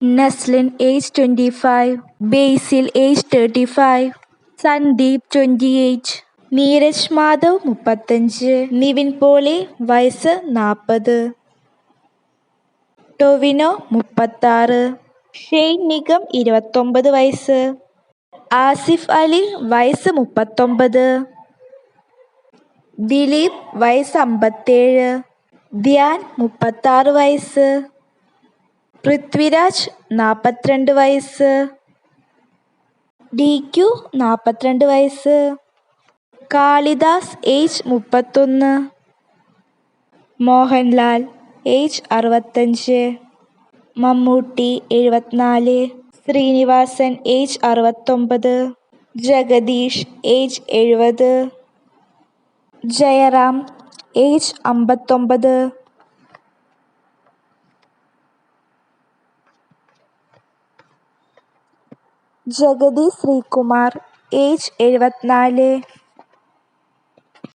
Naslen age 25, ബേസിൽ age 35, Sandeep 28, Neeraj Madhav 35, Nivin Pauly വയസ്സ് 40, Tovino 36, Shane Nigam 29 വയസ്സ്, ആസിഫ് അലി വയസ്സ് 39, ദിലീപ് വയസ്സ് 57, ധ്യാൻ 36 വയസ്സ്, പൃഥ്വിരാജ് 42 വയസ്സ്, DQ 42 വയസ്സ്, Kalidas age 31, Mohanlal age 65, Mammootty 74, Sreenivasan age 69, Jagadish age 70, Jayaram age 59, Jagathy Sreekumar age 74,